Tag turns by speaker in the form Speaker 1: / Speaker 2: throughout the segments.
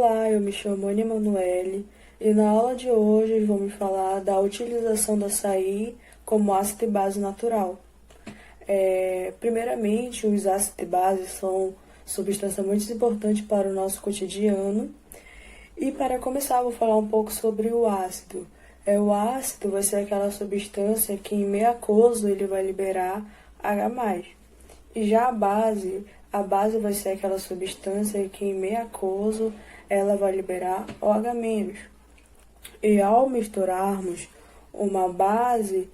Speaker 1: Olá, eu me chamo Ana Emanuele e na aula de hoje vamos falar da utilização do açaí como ácido e base natural. Primeiramente, os ácidos e bases são substâncias muito importantes para o nosso cotidiano. E para começar, vou falar um pouco sobre o ácido. O ácido vai ser aquela substância que em meio aquoso ele vai liberar H+. E já a base vai ser aquela substância que em meio aquoso ela vai liberar OH-. E ao misturarmos uma base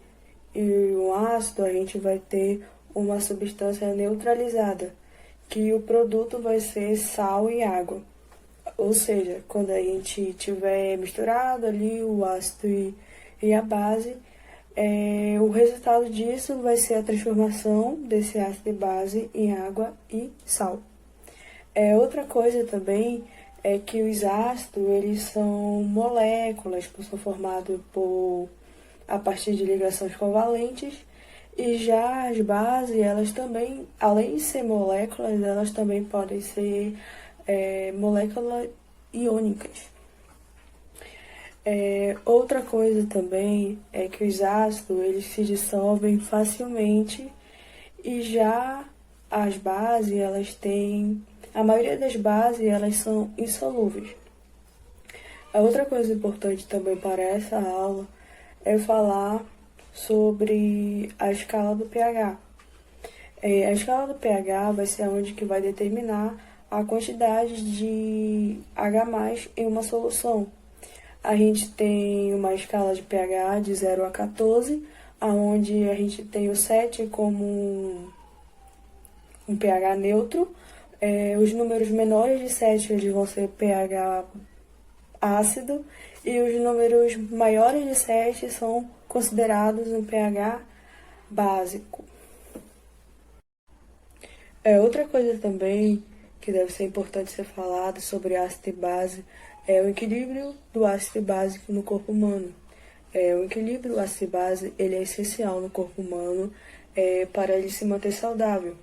Speaker 1: e um ácido, a gente vai ter uma substância neutralizada, que o produto vai ser sal e água. Ou seja, quando a gente tiver misturado ali o ácido e a base, o resultado disso vai ser a transformação desse ácido e base em água e sal. Outra coisa também é que os ácidos, eles são moléculas que são formadas a partir de ligações covalentes, e já as bases, elas também, além de ser moléculas, elas também podem ser moléculas iônicas. Outra coisa também é que os ácidos eles se dissolvem facilmente, e já as bases, a maioria das bases elas são insolúveis. A outra coisa importante também para essa aula é falar sobre a escala do pH. A escala do pH vai ser onde que vai determinar a quantidade de H+ em uma solução. A gente tem uma escala de pH de 0 a 14, onde a gente tem o 7 como um pH neutro. Os números menores de 7 eles vão ser pH ácido, e os números maiores de 7 são considerados um pH básico. Outra coisa também que deve ser importante ser falado sobre ácido e base é o equilíbrio do ácido e base no corpo humano. O equilíbrio do ácido e base ele é essencial no corpo humano para ele se manter saudável.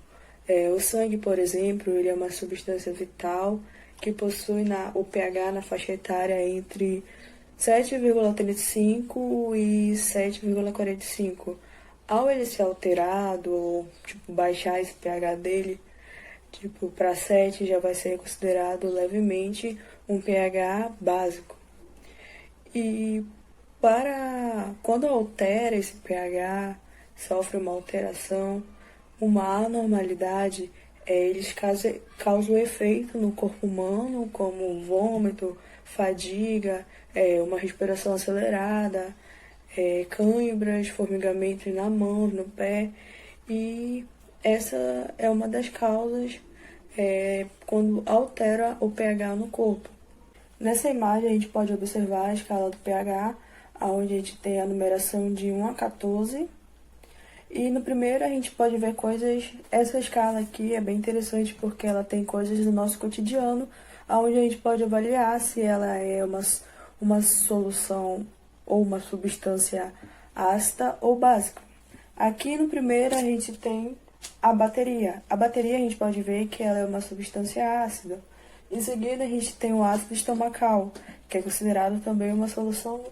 Speaker 1: O sangue, por exemplo, ele é uma substância vital que possui o pH na faixa etária entre 7,35 e 7,45. Ao ele ser alterado, ou baixar esse pH dele, para 7 já vai ser considerado levemente um pH básico. E quando altera esse pH, sofre uma alteração, uma anormalidade, eles causam efeito no corpo humano, como vômito, fadiga, uma respiração acelerada, cãibras, formigamento na mão, no pé. E essa é uma das causas quando altera o pH no corpo. Nessa imagem a gente pode observar a escala do pH, onde a gente tem a numeração de 1 a 14. E no primeiro a gente pode ver coisas. Essa escala aqui é bem interessante porque ela tem coisas do nosso cotidiano, onde a gente pode avaliar se ela é uma solução ou uma substância ácida ou básica. Aqui no primeiro a gente tem a bateria. A bateria a gente pode ver que ela é uma substância ácida. Em seguida a gente tem o ácido estomacal, que é considerado também uma solução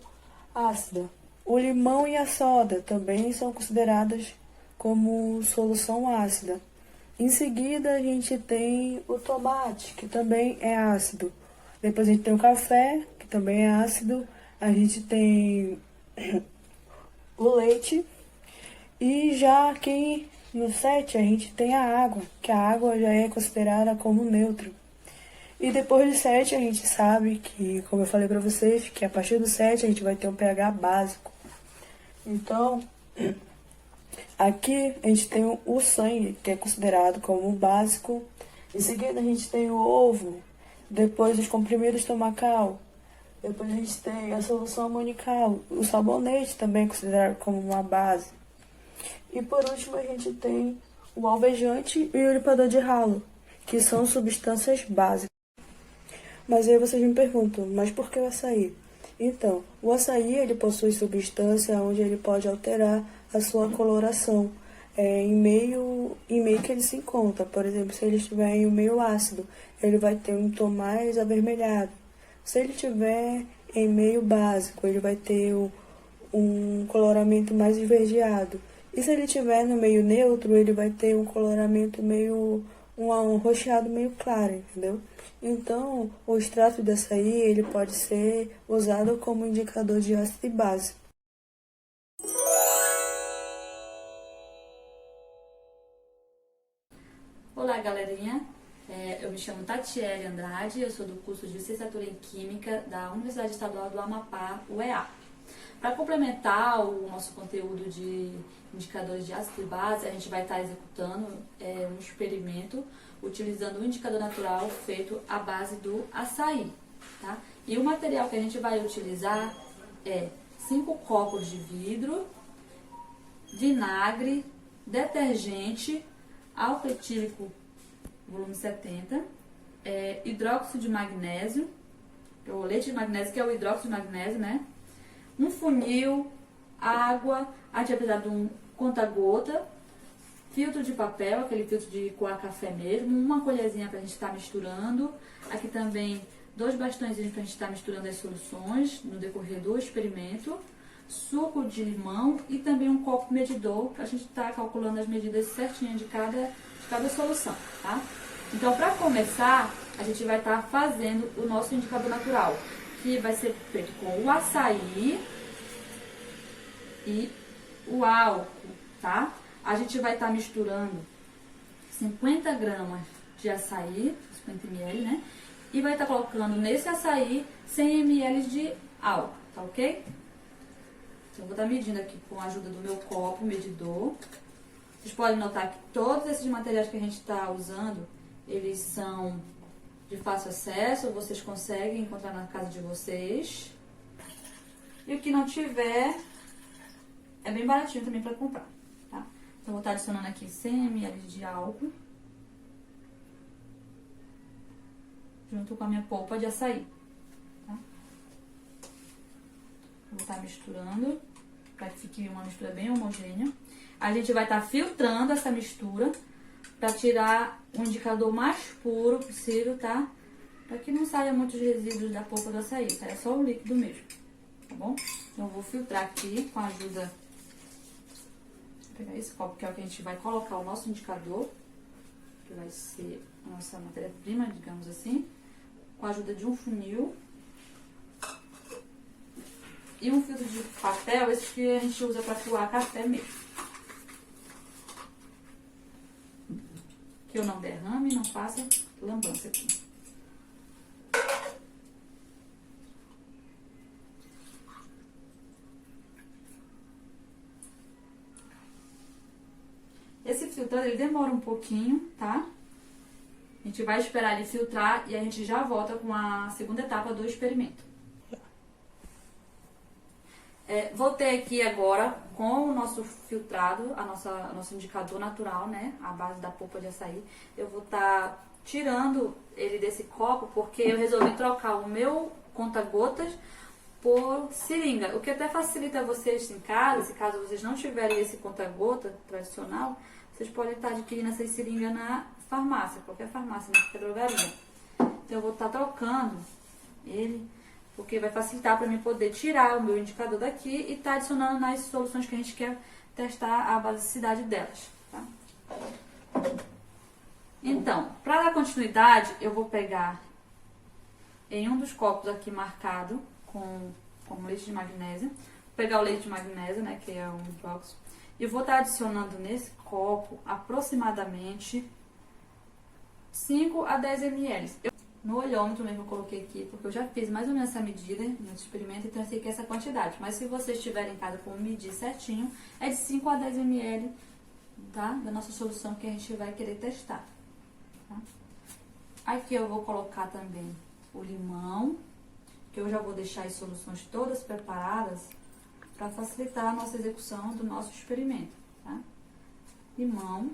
Speaker 1: ácida. O limão e a soda também são consideradas como solução ácida. Em seguida, a gente tem o tomate, que também é ácido. Depois a gente tem o café, que também é ácido. A gente tem o leite. E já aqui no 7, a gente tem a água, que a água já é considerada como neutro. E depois do 7, a gente sabe que, como eu falei para vocês, que a partir do 7 a gente vai ter um pH básico. Então, aqui a gente tem o sangue, que é considerado como básico. Em seguida a gente tem o ovo, depois os comprimidos estomacal, depois a gente tem a solução amonical, o sabonete também é considerado como uma base. E por último a gente tem o alvejante e o limpador de ralo, que são substâncias básicas. Mas aí vocês me perguntam, mas por que o açaí? Então, o açaí ele possui substância onde ele pode alterar a sua coloração em meio que ele se encontra. Por exemplo, se ele estiver em um meio ácido, ele vai ter um tom mais avermelhado. Se ele tiver em meio básico, ele vai ter um coloramento mais esverdeado. E se ele tiver no meio neutro, ele vai ter um coloramento meio um roxeado meio claro, entendeu? Então, o extrato de açaí, ele pode ser usado como indicador de ácido e base.
Speaker 2: Olá, galerinha. Eu me chamo Tatiele Andrade, eu sou do curso de Licenciatura em Química da Universidade Estadual do Amapá, UEA. Para complementar o nosso conteúdo de indicadores de ácido e base, a gente vai estar executando um experimento utilizando um indicador natural feito à base do açaí. Tá? E o material que a gente vai utilizar é 5 copos de vidro, vinagre, detergente, álcool etílico volume 70, hidróxido de magnésio, o leite de magnésio, que é o hidróxido de magnésio, né? Um funil, água, a gente vai precisar de um conta-gota, filtro de papel, aquele filtro de coar café mesmo, uma colherzinha para a gente estar misturando, aqui também 2 bastõezinhos para a gente estar misturando as soluções no decorrer do experimento, suco de limão e também um copo medidor para a gente estar calculando as medidas certinhas de cada solução, tá? Então, para começar, a gente vai estar fazendo o nosso indicador natural, que vai ser feito com o açaí e o álcool, tá? A gente vai estar misturando 50 gramas de açaí, 50 ml, né? E vai estar colocando nesse açaí 100 ml de álcool, tá ok? Então, eu vou estar medindo aqui com a ajuda do meu copo medidor. Vocês podem notar que todos esses materiais que a gente está usando, eles são de fácil acesso, vocês conseguem encontrar na casa de vocês. E o que não tiver, é bem baratinho também para comprar, tá? Então, vou estar adicionando aqui 100 ml de álcool, junto com a minha polpa de açaí, tá? Vou estar misturando, para que fique uma mistura bem homogênea. A gente vai estar filtrando essa mistura para tirar o indicador mais puro possível, tá? Para que não saia muitos resíduos da polpa do açaí, tá? É só o líquido mesmo, tá bom? Então, eu vou filtrar aqui com a ajuda... Vou pegar esse copo, que é o que a gente vai colocar o nosso indicador, que vai ser a nossa matéria-prima, digamos assim, com a ajuda de um funil e um filtro de papel, esse que a gente usa para coar café mesmo. Que eu não derrame e não faça lambança aqui. Esse filtro, ele demora um pouquinho, tá? A gente vai esperar ele filtrar e a gente já volta com a segunda etapa do experimento. Voltei aqui agora com o nosso filtrado, nosso indicador natural, né? A base da polpa de açaí. Eu vou estar tirando ele desse copo porque eu resolvi trocar o meu conta-gotas por seringa. O que até facilita vocês em casa, se caso vocês não tiverem esse conta-gota tradicional, vocês podem estar adquirindo essa seringa na farmácia, qualquer farmácia, na qualquer drogaria. Então eu vou estar trocando ele, porque vai facilitar para mim poder tirar o meu indicador daqui e estar adicionando nas soluções que a gente quer testar a basicidade delas, tá? Então, para dar continuidade, eu vou pegar em um dos copos aqui marcado com leite de magnésio, vou pegar o leite de magnésio, né, que é um hidróxido, e vou estar adicionando nesse copo aproximadamente 5 a 10 ml. No olhômetro mesmo eu coloquei aqui, porque eu já fiz mais ou menos essa medida no experimento, então eu sei que é essa quantidade. Mas se vocês estiverem em casa com medir certinho, é de 5 a 10 ml, tá? Da nossa solução que a gente vai querer testar. Tá? Aqui eu vou colocar também o limão, que eu já vou deixar as soluções todas preparadas para facilitar a nossa execução do nosso experimento, tá? Limão.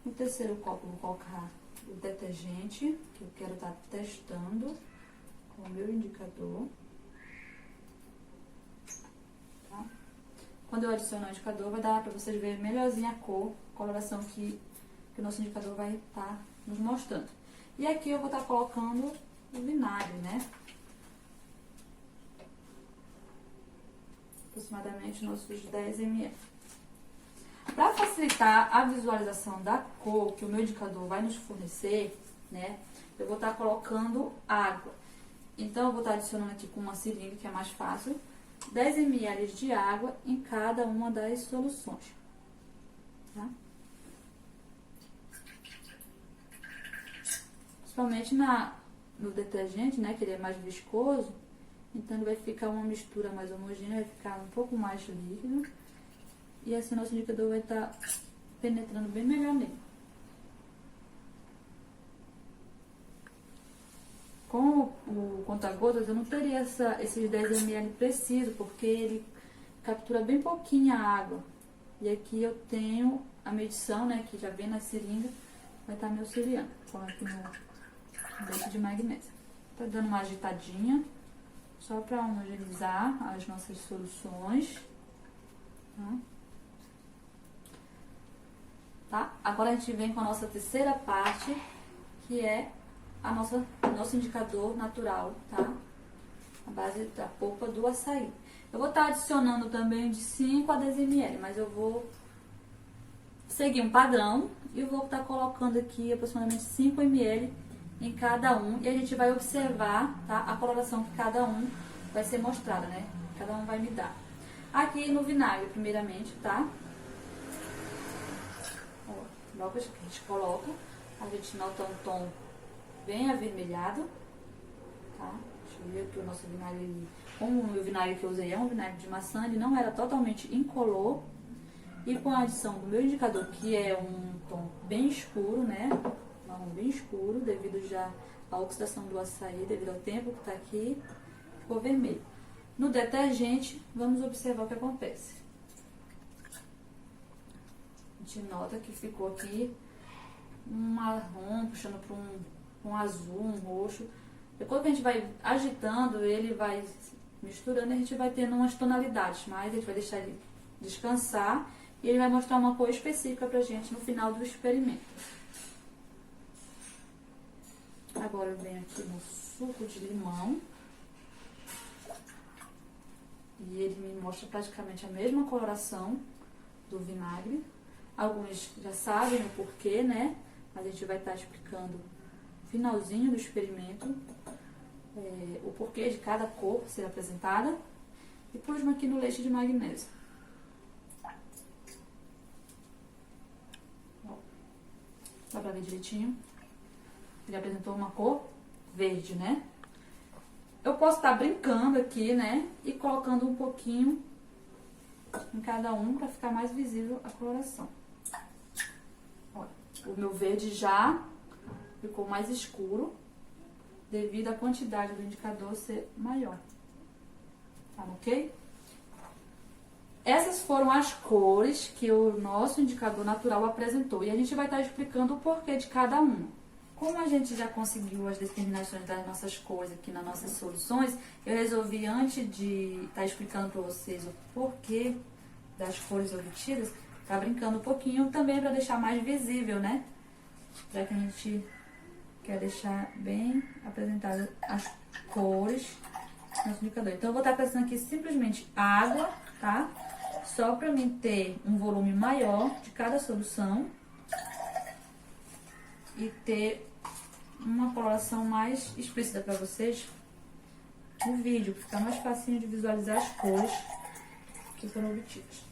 Speaker 2: No terceiro copo eu vou colocar o detergente, que eu quero estar testando com o meu indicador. Tá? Quando eu adicionar o indicador, vai dar para vocês verem melhorzinho a cor, a coloração que o nosso indicador vai estar nos mostrando. E aqui eu vou estar colocando o vinagre, né? aproximadamente nossos 10 ml. Para facilitar a visualização da cor que o meu indicador vai nos fornecer, né, eu vou estar colocando água. Então, eu vou estar adicionando aqui com uma seringa, que é mais fácil, 10 ml de água em cada uma das soluções. Tá? Principalmente no detergente, né, que ele é mais viscoso, então ele vai ficar uma mistura mais homogênea, vai ficar um pouco mais líquido. E assim nosso indicador vai estar penetrando bem melhor nele. Com o conta-gotas eu não teria esses 10 ml preciso, porque ele captura bem pouquinho a água. E aqui eu tenho a medição, né, que já vem na seringa, vai estar me auxiliando. Coloco aqui no leite de magnésio. Tá dando uma agitadinha, só para homogeneizar as nossas soluções. Tá? Agora a gente vem com a nossa terceira parte, que é nosso indicador natural, tá? A base da polpa do açaí. Eu vou estar adicionando também de 5 a 10 ml, mas eu vou seguir um padrão e eu vou estar colocando aqui aproximadamente 5 ml em cada um. E a gente vai observar, tá, a coloração que cada um vai ser mostrada, né? Cada um vai me dar. Aqui no vinagre, primeiramente, tá? Logo que a gente coloca, a gente nota um tom bem avermelhado, tá? Deixa eu ver aqui o nosso vinagre. Como o meu vinagre que eu usei é um vinagre de maçã, ele não era totalmente incolor. E com a adição do meu indicador, que é um tom bem escuro, né? Marrom bem escuro, devido já à oxidação do açaí, devido ao tempo que tá aqui, ficou vermelho. No detergente, vamos observar o que acontece. A gente nota que ficou aqui um marrom puxando para um azul, um roxo. Depois que a gente vai agitando, ele vai misturando, a gente vai tendo umas tonalidades, mas a gente vai deixar ele descansar e ele vai mostrar uma cor específica pra gente no final do experimento. Agora eu venho aqui no suco de limão e ele me mostra praticamente a mesma coloração do vinagre. Alguns já sabem o porquê, né? Mas a gente vai estar explicando no finalzinho do experimento o porquê de cada cor ser apresentada. E por último aqui no leite de magnésio. Dá pra ver direitinho. Ele apresentou uma cor verde, né? Eu posso estar brincando aqui, né? E colocando um pouquinho em cada um para ficar mais visível a coloração. Olha, o meu verde já ficou mais escuro devido à quantidade do indicador ser maior. Tá ok? Essas foram as cores que o nosso indicador natural apresentou. E a gente vai estar explicando o porquê de cada uma. Como a gente já conseguiu as determinações das nossas cores aqui nas nossas soluções, eu resolvi, antes de estar explicando para vocês o porquê das cores obtidas, estar brincando um pouquinho também para deixar mais visível, né? Já que a gente quer deixar bem apresentadas as cores no nosso indicador. Então, eu vou estar acrescentando aqui simplesmente água, tá? Só para mim ter um volume maior de cada solução e ter uma coloração mais explícita para vocês no vídeo, para ficar mais facinho de visualizar as cores que foram obtidas.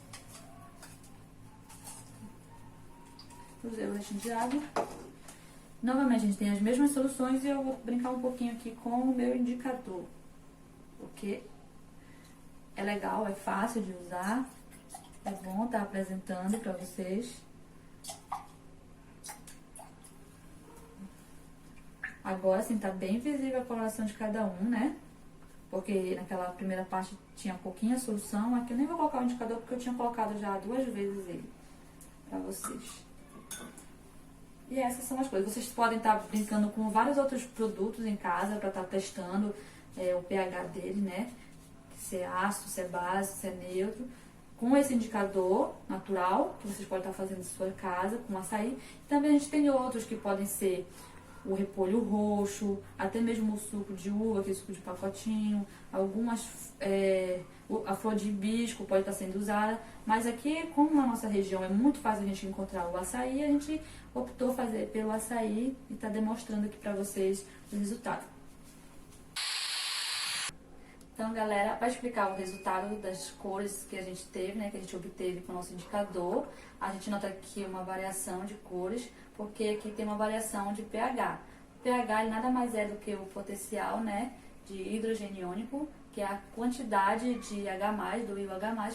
Speaker 2: Usei o restinho de água. Novamente, a gente tem as mesmas soluções e eu vou brincar um pouquinho aqui com o meu indicador, porque é legal, é fácil de usar, é bom estar apresentando para vocês. Agora sim, tá bem visível a coloração de cada um, né? Porque naquela primeira parte tinha pouquinha solução. Aqui eu nem vou colocar o indicador porque eu tinha colocado já 2 vezes ele pra vocês. E essas são as coisas. Vocês podem estar brincando com vários outros produtos em casa para estar testando o pH dele, né? Se é ácido, se é base, se é neutro. Com esse indicador natural, que vocês podem estar fazendo em sua casa, com açaí. Também a gente tem outros que podem ser o repolho roxo, até mesmo o suco de uva, aquele suco de pacotinho, a flor de hibisco pode estar sendo usada, mas aqui, como na nossa região é muito fácil a gente encontrar o açaí, a gente optou fazer pelo açaí e está demonstrando aqui para vocês o resultado. Então, galera, para explicar o resultado das cores que a gente teve, né, que a gente obteve com o nosso indicador, a gente nota aqui uma variação de cores, porque aqui tem uma variação de pH. O pH ele nada mais é do que o potencial, né, de hidrogênio iônico, que é a quantidade de H+, do íon H+,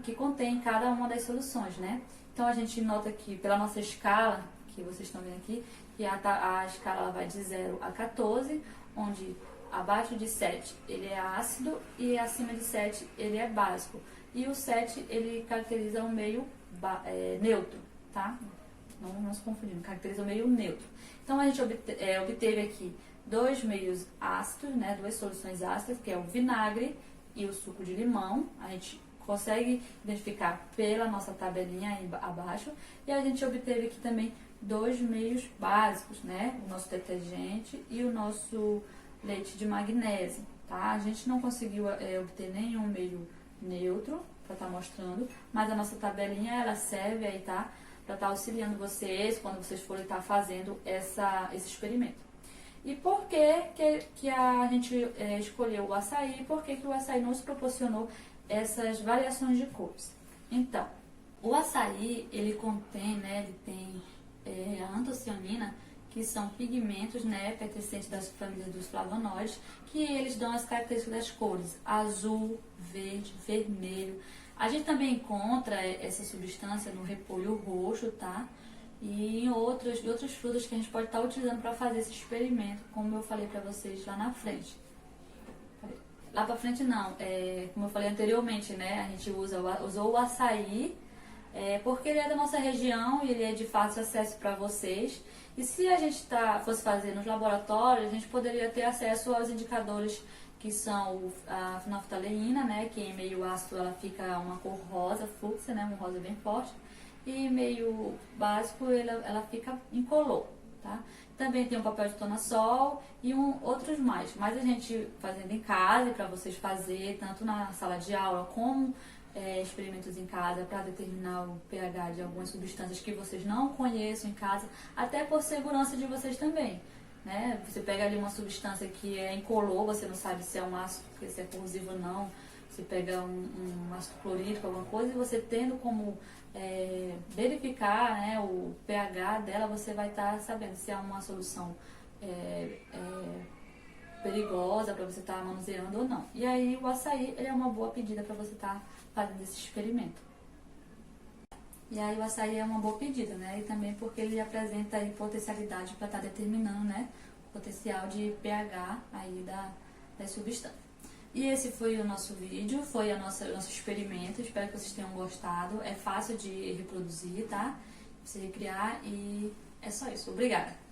Speaker 2: que contém cada uma das soluções, né? Então, a gente nota aqui, pela nossa escala, que vocês estão vendo aqui, que a escala ela vai de 0 a 14, onde abaixo de 7 ele é ácido e acima de 7 ele é básico. E o 7 ele caracteriza um meio neutro, tá? Não se confundindo, caracteriza um meio neutro. Então a gente obteve aqui dois meios ácidos, né? Duas soluções ácidas, que é o vinagre e o suco de limão. A gente consegue identificar pela nossa tabelinha aí abaixo. E a gente obteve aqui também dois meios básicos, né? O nosso detergente e o nosso leite de magnésio, tá? A gente não conseguiu obter nenhum meio neutro para estar mostrando, mas a nossa tabelinha ela serve aí, tá? Para estar auxiliando vocês quando vocês forem estar fazendo esse experimento. E por que a gente escolheu o açaí? Por que o açaí nos proporcionou essas variações de cores? Então, o açaí ele contém, né? Ele tem a antocianina, que são pigmentos, né, pertencentes das famílias dos flavonoides, que eles dão as características das cores azul, verde, vermelho. A gente também encontra essa substância no repolho roxo, tá? E em outras frutas que a gente pode estar utilizando para fazer esse experimento, como eu falei para vocês lá na frente. Lá para frente não, como eu falei anteriormente, né, a gente usou o açaí, porque ele é da nossa região e ele é de fácil acesso para vocês. E se a gente fosse fazer nos laboratórios, a gente poderia ter acesso aos indicadores que são a fenolftaleína, né, que em meio ácido ela fica uma cor rosa, fúcsia, né, um rosa bem forte, e em meio básico ela fica incolor, tá? Também tem um papel de tonassol e outros mais, mas a gente fazendo em casa, para vocês fazer tanto na sala de aula como experimentos em casa para determinar o pH de algumas substâncias que vocês não conheçam em casa, até por segurança de vocês também, né? Você pega ali uma substância que é incolor, você não sabe se é um ácido, se é corrosivo ou não, você pega um ácido clorídrico, alguma coisa, e você tendo como verificar, né, o pH dela, você vai estar sabendo se é uma solução perigosa para você estar manuseando ou não. E aí o açaí ele é uma boa pedida para você estar fazendo esse experimento. E aí o açaí é uma boa pedida, né? E também porque ele apresenta aí potencialidade para estar determinando, né, o potencial de pH aí das substâncias. E esse foi o nosso vídeo, foi o nosso experimento. Espero que vocês tenham gostado. É fácil de reproduzir, tá? Você criar e é só isso. Obrigada!